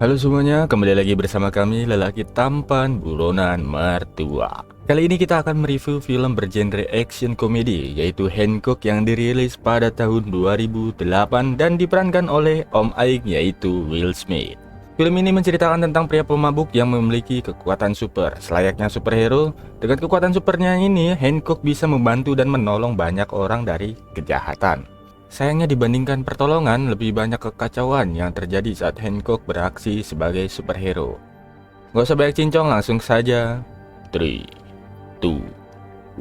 Halo semuanya, kembali lagi bersama kami lelaki tampan buronan mertua. Kali ini kita akan mereview film bergenre action komedi yaitu Hancock yang dirilis pada tahun 2008 dan diperankan oleh Om Aik yaitu Will Smith. Film ini menceritakan tentang pria pemabuk yang memiliki kekuatan super. Selayaknya superhero, dengan kekuatan supernya ini Hancock bisa membantu dan menolong banyak orang dari kejahatan. Sayangnya dibandingkan pertolongan, lebih banyak kekacauan yang terjadi saat Hancock beraksi sebagai superhero. Gak usah banyak cincong, langsung saja 3, 2,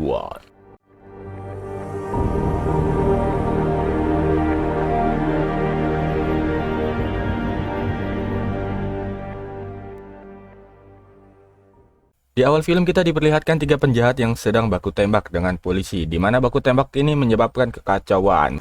1. Di awal film kita diperlihatkan tiga penjahat yang sedang baku tembak dengan polisi, di mana baku tembak ini menyebabkan kekacauan.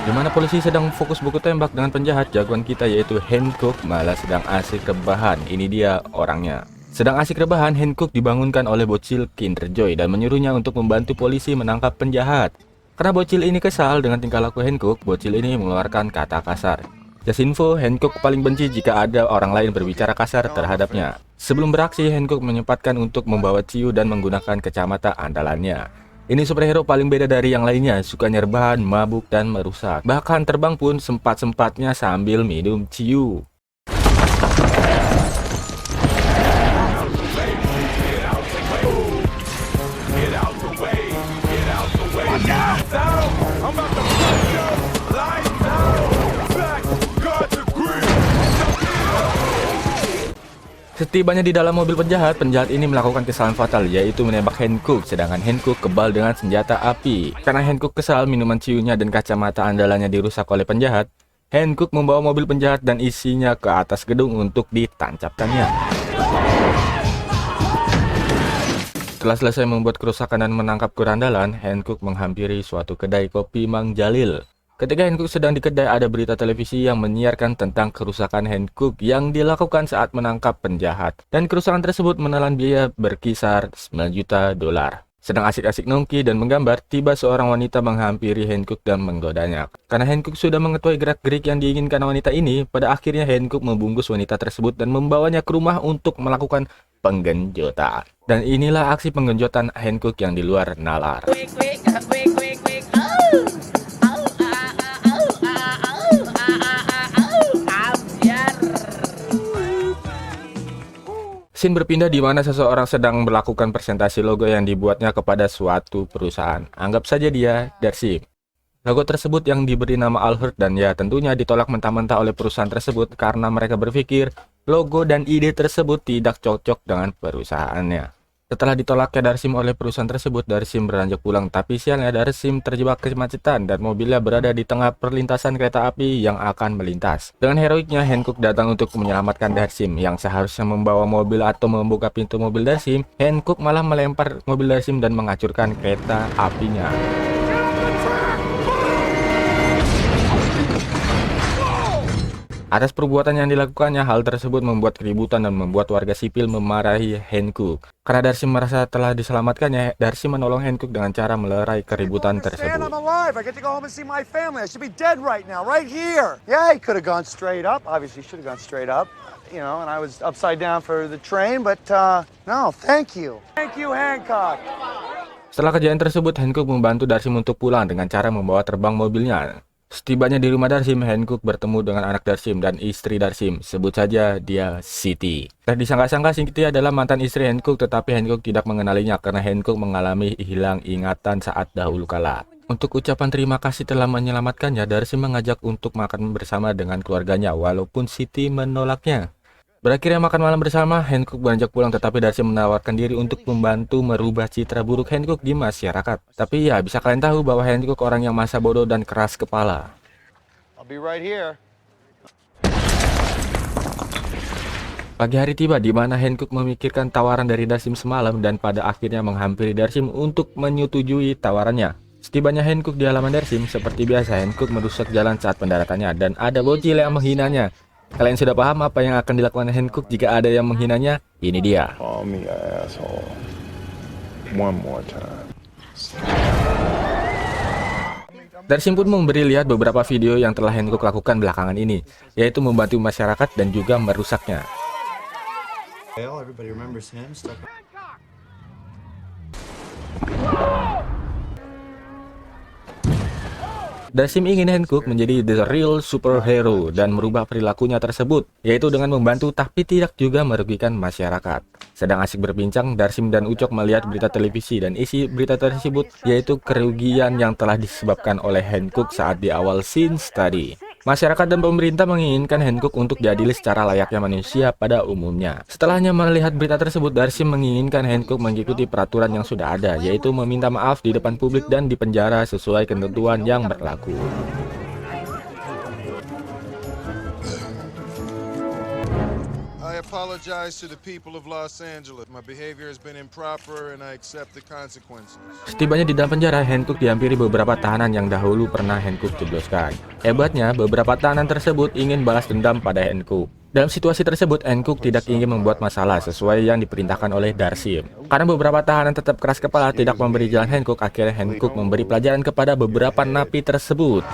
Di mana polisi sedang fokus baku tembak dengan penjahat, jagoan kita yaitu Hancock malah sedang asik rebahan. Ini dia orangnya. Sedang asik rebahan, Hancock dibangunkan oleh bocil Kinder Joy dan menyuruhnya untuk membantu polisi menangkap penjahat. Karena bocil ini kesal dengan tingkah laku Hancock, bocil ini mengeluarkan kata kasar. Just info, Hancock paling benci jika ada orang lain berbicara kasar terhadapnya. Sebelum beraksi, Hancock menyempatkan untuk membawa ciu dan menggunakan kacamata andalannya. Ini superhero paling beda dari yang lainnya, suka nyerbahan, mabuk, dan merusak. Bahkan terbang pun sempat-sempatnya sambil minum ciu. Setibanya di dalam mobil penjahat ini melakukan kesalahan fatal, yaitu menembak Hancock, sedangkan Hancock kebal dengan senjata api. Karena Hancock kesal, minuman ciunya dan kacamata andalannya dirusak oleh penjahat, Hancock membawa mobil penjahat dan isinya ke atas gedung untuk ditancapkannya. Setelah selesai membuat kerusakan dan menangkap kurandalan, Hancock menghampiri suatu kedai kopi Mang Jalil. Ketika Hancock sedang di kedai, ada berita televisi yang menyiarkan tentang kerusakan Hancock yang dilakukan saat menangkap penjahat. Dan kerusakan tersebut menelan biaya berkisar 9 juta dolar. Sedang asik-asik nongki dan menggambar, tiba seorang wanita menghampiri Hancock dan menggodanya. Karena Hancock sudah mengetahui gerak-gerik yang diinginkan wanita ini, pada akhirnya Hancock membungkus wanita tersebut dan membawanya ke rumah untuk melakukan penggenjotan. Dan inilah aksi penggenjotan Hancock yang di luar nalar. Scene berpindah di mana seseorang sedang melakukan presentasi logo yang dibuatnya kepada suatu perusahaan. Anggap saja dia Darsim. Logo tersebut yang diberi nama Allhurt dan ya tentunya ditolak mentah-mentah oleh perusahaan tersebut karena mereka berpikir logo dan ide tersebut tidak cocok dengan perusahaannya. Setelah ditolaknya Darsim oleh perusahaan tersebut, Darsim beranjak pulang, tapi sialnya Darsim terjebak kemacetan dan mobilnya berada di tengah perlintasan kereta api yang akan melintas. Dengan heroiknya, Hancock datang untuk menyelamatkan Darsim yang seharusnya membawa mobil atau membuka pintu mobil Darsim. Hancock malah melempar mobil Darsim dan menghancurkan kereta apinya. Atas perbuatan yang dilakukannya, hal tersebut membuat keributan dan membuat warga sipil memarahi Hancock. Karena Darsim merasa telah diselamatkannya, Darsim menolong Hancock dengan cara melerai keributan tersebut. Setelah kejadian tersebut, Hancock membantu Darsim untuk pulang dengan cara membawa terbang mobilnya. Setibanya di rumah Darsim, Hancock bertemu dengan anak Darsim dan istri Darsim. Sebut saja dia Siti. Tak disangka-sangka Siti adalah mantan istri Hancock, tetapi Hancock tidak mengenalinya karena Hancock mengalami hilang ingatan saat dahulu kala. Untuk ucapan terima kasih telah menyelamatkannya, Darsim mengajak untuk makan bersama dengan keluarganya walaupun Siti menolaknya. Berakhirnya makan malam bersama, Hancock beranjak pulang, tetapi Darsim menawarkan diri untuk membantu merubah citra buruk Hancock di masyarakat. Tapi ya, bisa kalian tahu bahwa Hancock orang yang masa bodoh dan keras kepala. Pagi hari tiba di mana Hancock memikirkan tawaran dari Darsim semalam dan pada akhirnya menghampiri Darsim untuk menyetujui tawarannya. Setibanya Hancock di halaman Darsim, seperti biasa Hancock merusak jalan saat pendaratannya dan ada bocil yang menghinanya. Kalian sudah paham apa yang akan dilakukan Hancock jika ada yang menghinanya? Ini dia. Call me asshole. 1 more time. Darsim pun memberi lihat beberapa video yang telah Hancock lakukan belakangan ini, yaitu membantu masyarakat dan juga merusaknya. Darsim ingin Hancock menjadi the real superhero dan merubah perilakunya tersebut, yaitu dengan membantu tapi tidak juga merugikan masyarakat. Sedang asik berbincang, Darsim dan Ucok melihat berita televisi dan isi berita tersebut yaitu kerugian yang telah disebabkan oleh Hancock saat di awal scenes tadi. Masyarakat dan pemerintah menginginkan Hancock untuk diadili secara layaknya manusia pada umumnya. Setelahnya melihat berita tersebut, Darsim menginginkan Hancock mengikuti peraturan yang sudah ada, yaitu meminta maaf di depan publik dan dipenjara sesuai ketentuan yang berlaku. I apologize to the people of Los Angeles. My behavior has been improper and I accept the consequences. Setibanya di dalam penjara, Hancock dihampiri beberapa tahanan yang dahulu pernah Hancock jebloskan. Hebatnya, beberapa tahanan tersebut ingin balas dendam pada Hancock. Dalam situasi tersebut, Hancock tidak ingin membuat masalah sesuai yang diperintahkan oleh Darsim. Karena beberapa tahanan tetap keras kepala tidak memberi jalan Hancock, akhirnya Hancock memberi pelajaran kepada beberapa napi tersebut.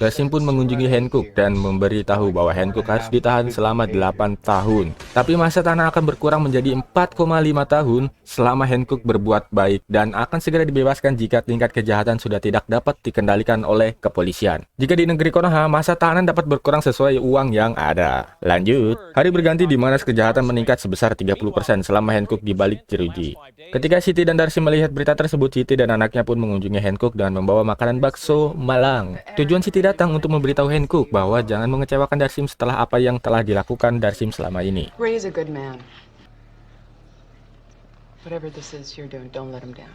Darsim pun mengunjungi Hancock dan memberitahu bahwa Hancock harus ditahan selama 8 tahun. Tapi masa tahanan akan berkurang menjadi 4,5 tahun selama Hancock berbuat baik dan akan segera dibebaskan jika tingkat kejahatan sudah tidak dapat dikendalikan oleh kepolisian. Jika di negeri Konoha, masa tahanan dapat berkurang sesuai uang yang ada. Lanjut, hari berganti di mana kejahatan meningkat sebesar 30% selama Hancock di balik jeruji. Ketika Siti dan Darsim melihat berita tersebut, Siti dan anaknya pun mengunjungi Hancock dan membawa makanan bakso Malang. Tujuan Siti datang untuk memberitahu Hancock bahwa jangan mengecewakan Darsim setelah apa yang telah dilakukan Darsim selama ini. Ray is a good man. Whatever this is you're doing, don't let him down.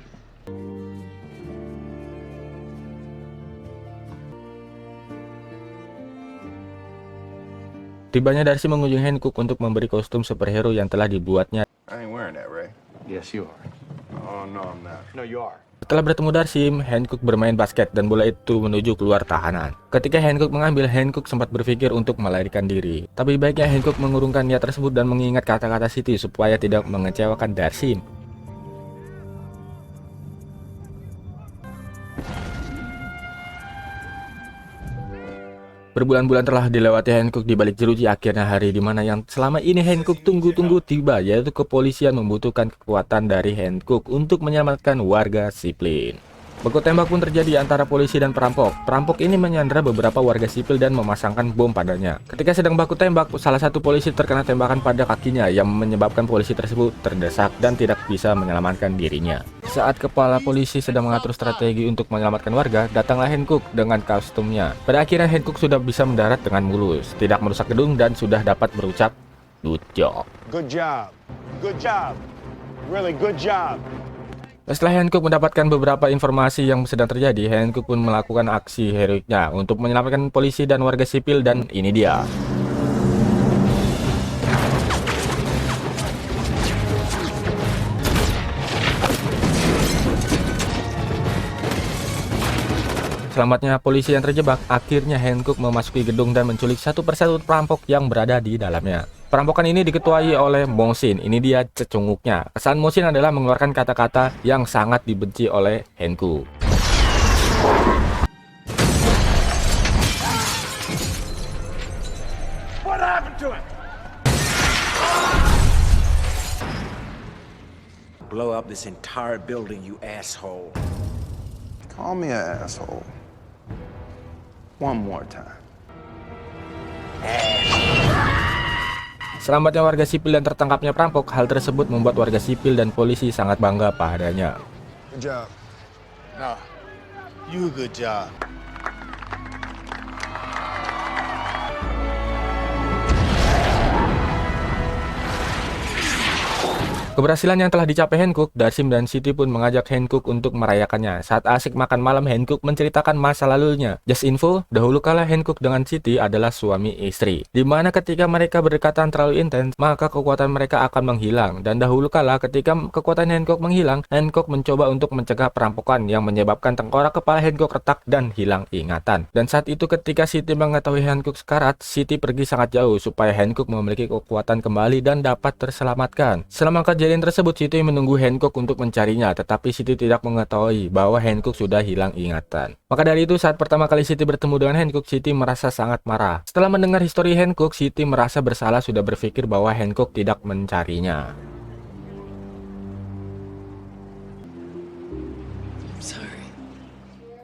Tibanya Darsim mengunjungi Hancock untuk memberi kostum superhero yang telah dibuatnya. I ain't wearing that, Ray. Yes, you are. Oh, no, I'm not. No, you are. Setelah bertemu Darsim, Hancock bermain basket dan bola itu menuju keluar tahanan. Ketika Hancock mengambil, Hancock sempat berpikir untuk melarikan diri. Tapi baiknya Hancock mengurungkan niat tersebut dan mengingat kata-kata Siti supaya tidak mengecewakan Darsim. Berbulan-bulan telah dilewati Hancock di balik jeruji, akhirnya hari di mana yang selama ini Hancock tunggu-tunggu tiba, yaitu kepolisian membutuhkan kekuatan dari Hancock untuk menyelamatkan warga sipil. Baku tembak pun terjadi antara polisi dan perampok. Perampok ini menyandra beberapa warga sipil dan memasangkan bom padanya. Ketika sedang baku tembak, salah satu polisi terkena tembakan pada kakinya yang menyebabkan polisi tersebut terdesak dan tidak bisa menyelamatkan dirinya. Saat kepala polisi sedang mengatur strategi untuk menyelamatkan warga, datanglah Hancock dengan kostumnya. Pada akhirnya Hancock sudah bisa mendarat dengan mulus, tidak merusak gedung dan sudah dapat berucap, "Good job." Good job. Good job. Really good job. Setelah Hancock mendapatkan beberapa informasi yang sedang terjadi, Hancock pun melakukan aksi heroiknya untuk menyelamatkan polisi dan warga sipil, dan ini dia. Selamatnya polisi yang terjebak, akhirnya Hancock memasuki gedung dan menculik satu persatu perampok yang berada di dalamnya. Perampokan ini diketuai oleh Mosin. Ini dia cecunguknya. Kesan Mosin adalah mengeluarkan kata-kata yang sangat dibenci oleh Hancock. What happened to him? Blow up this entire building, you asshole. Call me an asshole. One more time. Selamatnya warga sipil dan tertangkapnya perampok, hal tersebut membuat warga sipil dan polisi sangat bangga padanya. Good job. No. You good job. Keberhasilan yang telah dicapai Hancock, Darsim dan Siti pun mengajak Hancock untuk merayakannya. Saat asik makan malam, Hancock menceritakan masa lalunya. Just info, dahulu kala Hancock dengan Siti adalah suami istri, dimana ketika mereka berdekatan terlalu intens, maka kekuatan mereka akan menghilang. Dan dahulu kala ketika kekuatan Hancock menghilang, Hancock mencoba untuk mencegah perampokan yang menyebabkan tengkorak kepala Hancock retak dan hilang ingatan. Dan saat itu ketika Siti mengetahui Hancock sekarat, Siti pergi sangat jauh supaya Hancock memiliki kekuatan kembali dan dapat terselamatkan. Selama kejadian kejadian tersebut, Siti menunggu Hancock untuk mencarinya, tetapi Siti tidak mengetahui bahwa Hancock sudah hilang ingatan. Maka dari itu, saat pertama kali Siti bertemu dengan Hancock, Siti merasa sangat marah. Setelah mendengar histori Hancock, Siti merasa bersalah sudah berpikir bahwa Hancock tidak mencarinya.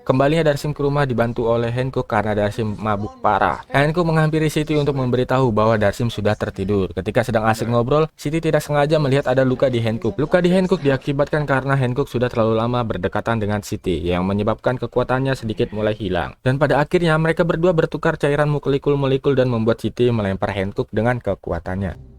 Kembalinya Darsim ke rumah dibantu oleh Hancock karena Darsim mabuk parah. Hancock menghampiri Siti untuk memberitahu bahwa Darsim sudah tertidur. Ketika sedang asik ngobrol, Siti tidak sengaja melihat ada luka di Hancock. Luka di Hancock diakibatkan karena Hancock sudah terlalu lama berdekatan dengan Siti, yang menyebabkan kekuatannya sedikit mulai hilang. Dan pada akhirnya mereka berdua bertukar cairan molekul-molekul dan membuat Siti melempar Hancock dengan kekuatannya.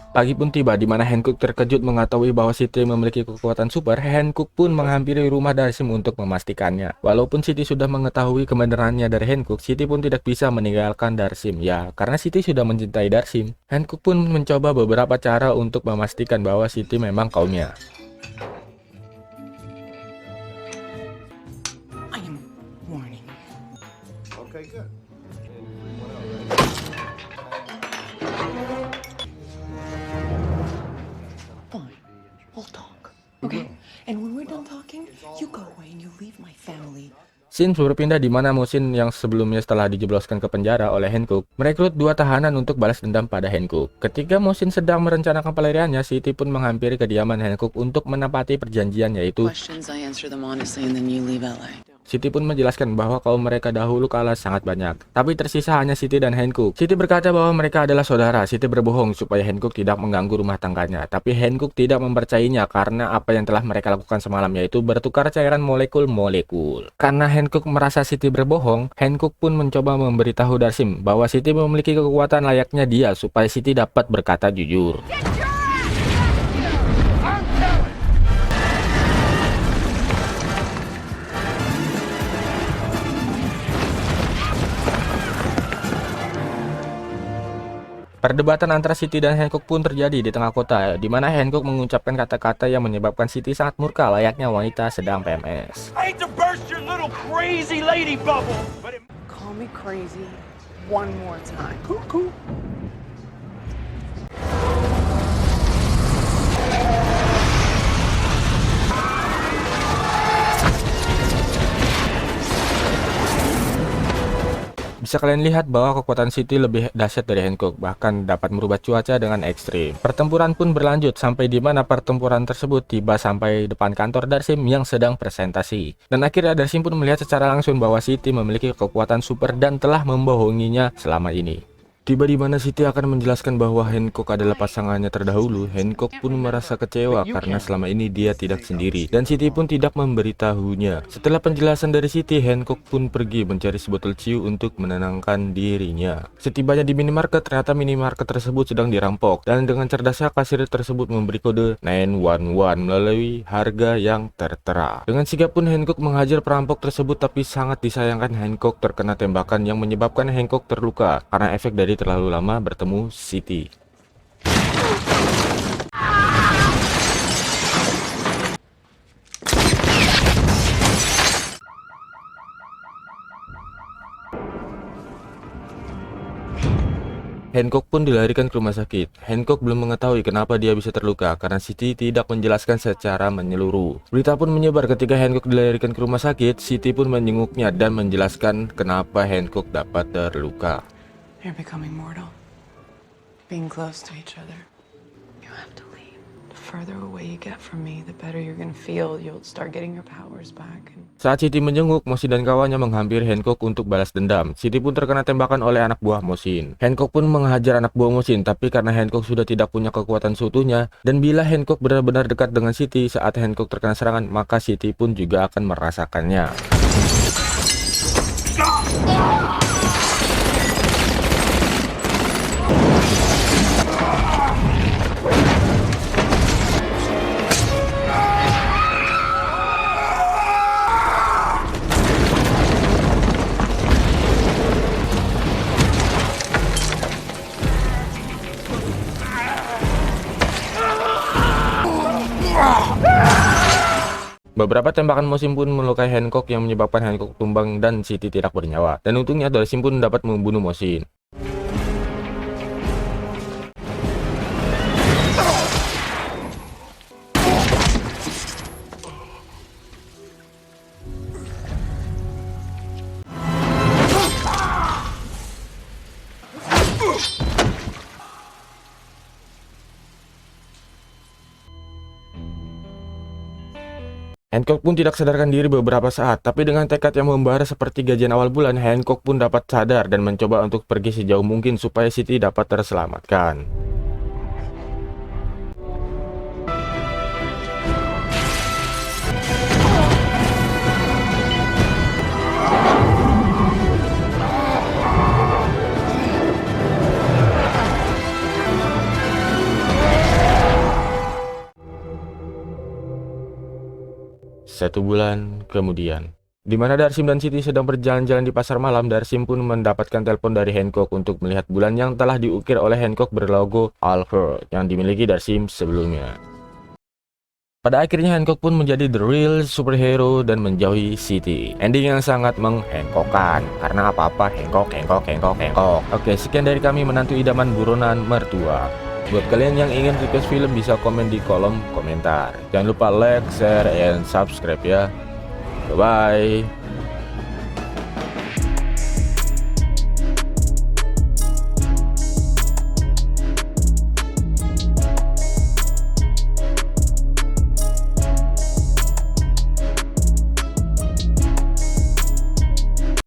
Pagi pun tiba di mana Hancock terkejut mengetahui bahwa Siti memiliki kekuatan super. Hancock pun menghampiri rumah Darsim untuk memastikannya. Walaupun Siti sudah mengetahui kebenarannya dari Hancock, Siti pun tidak bisa meninggalkan Darsim. Ya, karena Siti sudah mencintai Darsim. Hancock pun mencoba beberapa cara untuk memastikan bahwa Siti memang kaumnya. I am warning. Okay, good. Fine. We'll talk. Okay? And when we're done talking, you go away and you leave my family. Scene berpindah di mana Mosin yang sebelumnya setelah dijebloskan ke penjara oleh Hancock merekrut 2 tahanan untuk balas dendam pada Hancock. Ketika Mosin sedang merencanakan pelariannya, Siti pun menghampiri kediaman Hancock untuk menepati perjanjian, yaitu Questions, I answer them honestly and then you leave LA. Siti pun menjelaskan bahwa kaum mereka dahulu kalah sangat banyak, tapi tersisa hanya Siti dan Hancock. Siti berkata bahwa mereka adalah saudara. Siti berbohong supaya Hancock tidak mengganggu rumah tangganya, tapi Hancock tidak mempercayainya karena apa yang telah mereka lakukan semalam, yaitu bertukar cairan molekul-molekul. Karena Hancock merasa Siti berbohong, Hancock pun mencoba memberitahu Darsim bahwa Siti memiliki kekuatan layaknya dia supaya Siti dapat berkata jujur. Perdebatan antara Siti dan Hancock pun terjadi di tengah kota, di mana Hancock mengucapkan kata-kata yang menyebabkan Siti sangat murka layaknya wanita sedang PMS. I hate to burst your little crazy lady bubble, but it... Call me crazy one more time. Bisa kalian lihat bahwa kekuatan Siti lebih dahsyat dari Hancock, bahkan dapat merubah cuaca dengan ekstrim. Pertempuran pun berlanjut sampai di mana pertempuran tersebut tiba sampai depan kantor Darsim yang sedang presentasi. Dan akhirnya Darsim pun melihat secara langsung bahwa Siti memiliki kekuatan super dan telah membohonginya selama ini. Tiba di mana Siti akan menjelaskan bahwa Hancock adalah pasangannya terdahulu, Hancock pun merasa kecewa karena selama ini dia tidak sendiri, dan Siti pun tidak memberitahunya. Setelah penjelasan dari Siti, Hancock pun pergi mencari sebotol ciu untuk menenangkan dirinya. Setibanya di minimarket, ternyata minimarket tersebut sedang dirampok, dan dengan cerdasnya kasir tersebut memberi kode 911 melalui harga yang tertera. Dengan sigap pun Hancock menghajar perampok tersebut, tapi sangat disayangkan Hancock terkena tembakan yang menyebabkan Hancock terluka karena efek dari terlalu lama bertemu Siti. Hancock pun dilarikan ke rumah sakit. Hancock belum mengetahui kenapa dia bisa terluka karena Siti tidak menjelaskan secara menyeluruh. Berita pun menyebar ketika Hancock dilarikan ke rumah sakit. Siti pun menjenguknya dan menjelaskan kenapa Hancock dapat terluka. You're becoming mortal. Being close to each other. You have to leave. The further away you get from me, the better you're gonna feel. You'll start getting your powers back. Saat Siti menjenguk, Mosin dan kawannya menghampiri Hancock untuk balas dendam. Siti pun terkena tembakan oleh anak buah Mosin. Hancock pun menghajar anak buah Mosin, tapi karena Hancock sudah tidak punya kekuatan seutuhnya, dan bila Hancock benar-benar dekat dengan Siti saat Hancock terkena serangan, maka Siti pun juga akan merasakannya. Beberapa tembakan Mosin pun melukai Hancock yang menyebabkan Hancock tumbang dan Siti tidak bernyawa. Dan untungnya Dalsim pun dapat membunuh Mosin. Hancock pun tidak sadarkan diri beberapa saat, tapi dengan tekad yang membara seperti gajian awal bulan, Hancock pun dapat sadar dan mencoba untuk pergi sejauh mungkin supaya Siti dapat terselamatkan. Satu bulan kemudian, di mana Dalsim dan Siti sedang berjalan-jalan di pasar malam, Dalsim pun mendapatkan telepon dari Hancock untuk melihat bulan yang telah diukir oleh Hancock berlogo All Her yang dimiliki Dalsim sebelumnya. Pada akhirnya Hancock pun menjadi the real superhero dan menjauhi Siti. Ending yang sangat menghancockkan karena apa-apa Hancock. Oke, sekian dari kami menantu idaman buronan mertua. Buat kalian yang ingin request film bisa komen di kolom komentar. Jangan lupa like, share, and subscribe ya. Bye-bye.